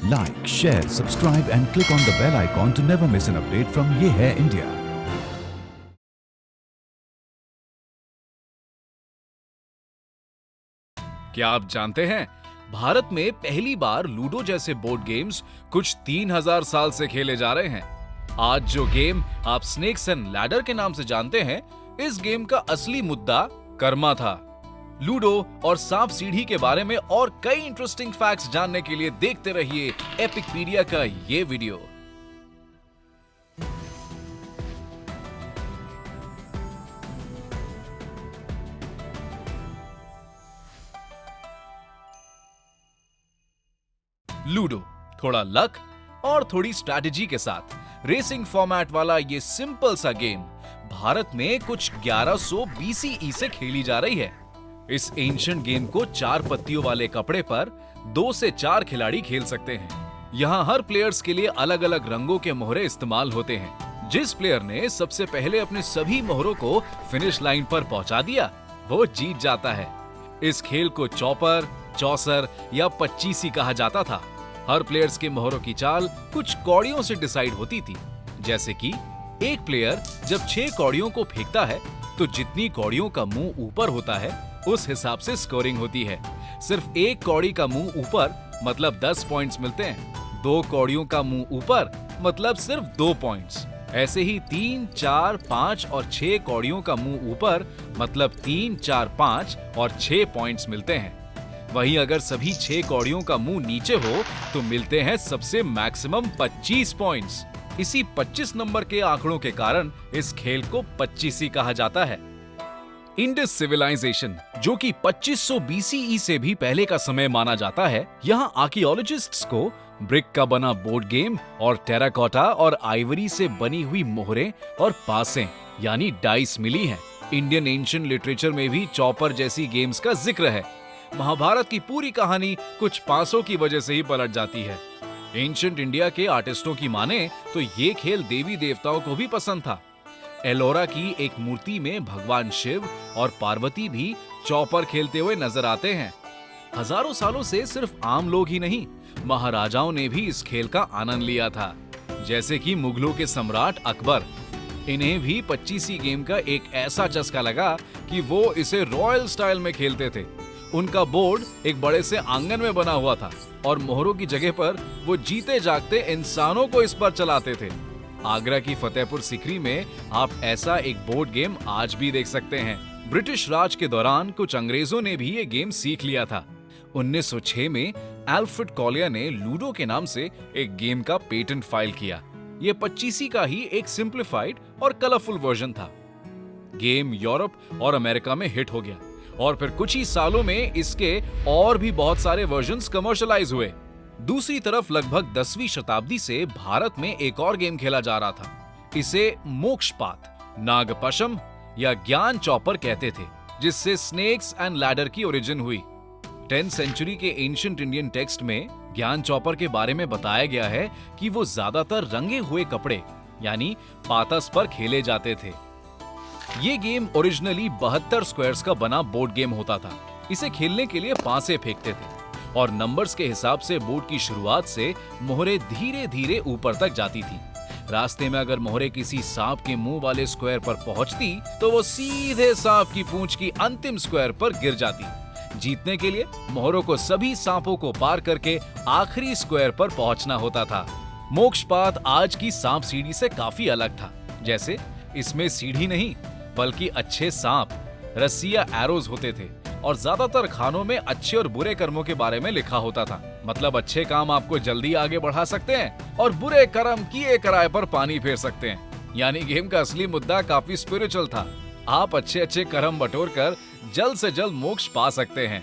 Like, share, subscribe and click on the bell icon to never miss an update from Ye Hai India. क्या आप जानते हैं, भारत में पहली बार लूडो जैसे बोर्ड गेम्स कुछ 3000 साल से खेले जा रहे हैं। आज जो गेम आप स्नेक्स एंड लैडर के नाम से जानते हैं, इस गेम का असली मुद्दा कर्मा था। लूडो और सांप सीढ़ी के बारे में और कई इंटरेस्टिंग फैक्ट्स जानने के लिए देखते रहिए एपिकपीडिया का ये वीडियो। लूडो थोड़ा लक और थोड़ी स्ट्रैटेजी के साथ रेसिंग फॉर्मेट वाला ये सिंपल सा गेम भारत में कुछ 1100 BCE से खेली जा रही है। इस एंशिएंट गेम को 4 पत्तियों वाले कपड़े पर 2 से 4 खिलाड़ी खेल सकते हैं। यहाँ हर प्लेयर्स के लिए अलग अलग रंगों के मोहरे इस्तेमाल होते हैं। जिस प्लेयर ने सबसे पहले अपने सभी मोहरों को फिनिश लाइन पर पहुंचा दिया, वो जीत जाता है। इस खेल को चौपर, चौसर या पच्चीसी कहा जाता था। हर प्लेयर्स के मोहरों की चाल कुछ कौड़ियों से डिसाइड होती थी, जैसे कि एक प्लेयर जब 6 कौड़ियों को फेंकता है तो जितनी कौड़ियों का मुंह ऊपर होता है उस हिसाब से स्कोरिंग होती है। सिर्फ एक कौड़ी का मुंह ऊपर मतलब 10 पॉइंट्स मिलते हैं। 2 कौड़ियों का मुंह ऊपर मतलब सिर्फ 2 पॉइंट्स। ऐसे ही 3, 4, 5 और 6 कौड़ियों का मुंह ऊपर मतलब 3, 4, 5 और 6 पॉइंट्स मिलते हैं। वहीं अगर सभी 6 कौड़ियों का मुंह नीचे हो तो मिलते हैं सबसे मैक्सिमम 25 पॉइंट्स। इसी 25 नंबर के आंकड़ों के कारण इस खेल को पच्चीसी कहा जाता है। इंडस सिविलाइजेशन, जो कि 2500 BCE से भी पहले का समय माना जाता है, यहाँ आर्कियोलॉजिस्ट्स को ब्रिक का बना बोर्ड गेम और टेराकोटा और आइवरी से बनी हुई मोहरें और पासें यानी डाइस मिली हैं। इंडियन एंशिएंट लिटरेचर में भी चौपर जैसी गेम्स का जिक्र है। महाभारत की पूरी कहानी कुछ पासों की वजह से ही पलट जाती है। एंशिएंट इंडिया के आर्टिस्टों की माने तो ये खेल देवी देवताओं को भी पसंद था। एलोरा की एक मूर्ति में भगवान शिव और पार्वती भी चौपर खेलते हुए नजर आते हैं। हजारों सालों से सिर्फ आम लोग ही नहीं, महाराजाओं ने भी इस खेल का आनंद लिया था, जैसे कि मुगलों के सम्राट अकबर। इन्हें भी पच्चीसी गेम का एक ऐसा चस्का लगा कि वो इसे रॉयल स्टाइल में खेलते थे। उनका बोर्ड एक बड़े से आंगन में बना हुआ था और मोहरों की जगह पर वो जीते जागते इंसानों को इस पर चलाते थे। आगरा की फतेहपुर सीकरी में आप ऐसा एक बोर्ड गेम आज भी देख सकते हैं। ब्रिटिश राज के दौरान कुछ अंग्रेजों ने भी ये गेम सीख लिया था। 1906 में अल्फ्रेड कॉलियर ने लूडो के नाम से एक गेम का पेटेंट फाइल किया। ये पच्चीसी का ही एक सिंप्लीफाइड और कलरफुल वर्जन था। गेम यूरोप और अमेरिका में हिट हो गया और फिर कुछ ही सालों में इसके और भी बहुत सारे वर्जन्स कमर्शियलाइज हुए। दूसरी तरफ लगभग 10वीं शताब्दी से भारत में एक और गेम खेला जा रहा था। इसे मोक्षपात, नागपशम या ज्ञान चौपर कहते थे, जिससे स्नेक्स एंड लैडर की ओरिजिन हुई। 10th सेंचुरी के एंशिएंट इंडियन टेक्स्ट में ज्ञान चौपर के बारे में बताया गया है कि वो ज्यादातर रंगे हुए कपड़े यानी पातस पर खेले जाते थे। ये गेम ओरिजिनली 72 स्क्वायर्स का बना बोर्ड गेम होता था। इसे खेलने के लिए पासे फेंकते थे और नंबर्स के हिसाब से बोर्ड की शुरुआत से मोहरे धीरे धीरे ऊपर तक जाती थी। रास्ते में अगर मोहरे किसी सांप के मुंह वाले स्क्वायर पर पहुंचती तो वो सीधे सांप की पूंछ की अंतिम स्क्वायर पर गिर जाती। जीतने के लिए मोहरों को सभी सांपों को पार करके आखिरी स्क्वायर पर पहुंचना होता था। मोक्षपात आज की सांप सीढ़ी से काफी अलग था। जैसे इसमें सीढ़ी नहीं बल्कि अच्छे सांप, रस्सी या एरोज होते थे और ज्यादातर खानों में अच्छे और बुरे कर्मों के बारे में लिखा होता था। मतलब अच्छे काम आपको जल्दी आगे बढ़ा सकते हैं और बुरे कर्म किए कराए पर पानी फेर सकते हैं। यानी गेम का असली मुद्दा काफी स्पिरिचुअल था। आप अच्छे अच्छे कर्म बटोर कर जल्द से जल्द मोक्ष पा सकते हैं।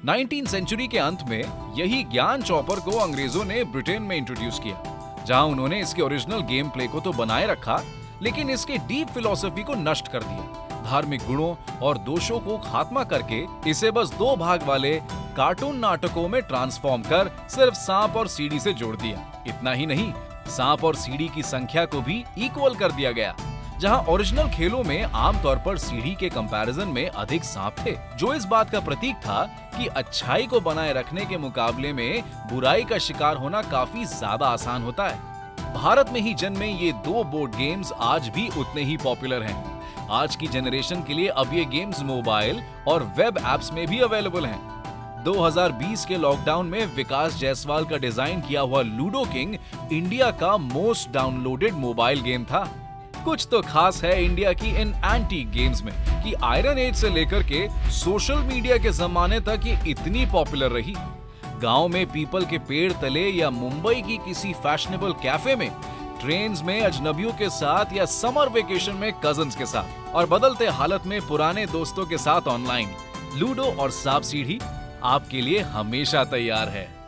19th सेंचुरी के अंत में यही ज्ञान चौपर को अंग्रेजों ने ब्रिटेन में इंट्रोड्यूस किया, जहां उन्होंने इसके ओरिजिनल गेम प्ले को तो बनाए रखा, लेकिन इसके डीप फिलॉसफी को नष्ट कर दिया। धार्मिक गुणों और दोषों को खात्मा करके इसे बस 2 भाग वाले कार्टून नाटकों में ट्रांसफॉर्म कर सिर्फ सांप और सीढ़ी से जोड़ दिया। इतना ही नहीं, सांप और सीढ़ी की संख्या को भी इक्वल कर दिया गया। जहां ओरिजिनल खेलों में आमतौर पर सीढ़ी के कंपैरिजन में अधिक सांप थे, जो इस बात का प्रतीक था कि अच्छाई को बनाए रखने के मुकाबले में बुराई का शिकार होना काफी ज्यादा आसान होता है। भारत में ही जन्मे ये दो बोर्ड गेम्स आज भी उतने ही पॉपुलर हैं। आज की जनरेशन के लिए अब ये गेम्स मोबाइल और वेब एप्स में भी अवेलेबल हैं। 2020 के लॉकडाउन में विकास जायसवाल का डिजाइन किया हुआ लूडो किंग इंडिया का मोस्ट डाउनलोडेड मोबाइल गेम था। कुछ तो खास है इंडिया की इन एंटीक गेम्स में कि आयरन एज से लेकर के सोशल मीडिया के जमाने तक ये इतनी पॉपुलर रही। गांव में पीपल के पेड़ तले या मुंबई की किसी फैशनेबल कैफे में, ट्रेन्स में अजनबियों के साथ या समर वेकेशन में कजन्स के साथ, और बदलते हालत में पुराने दोस्तों के साथ ऑनलाइन, लूडो और सांप सीढ़ी आपके लिए हमेशा तैयार है।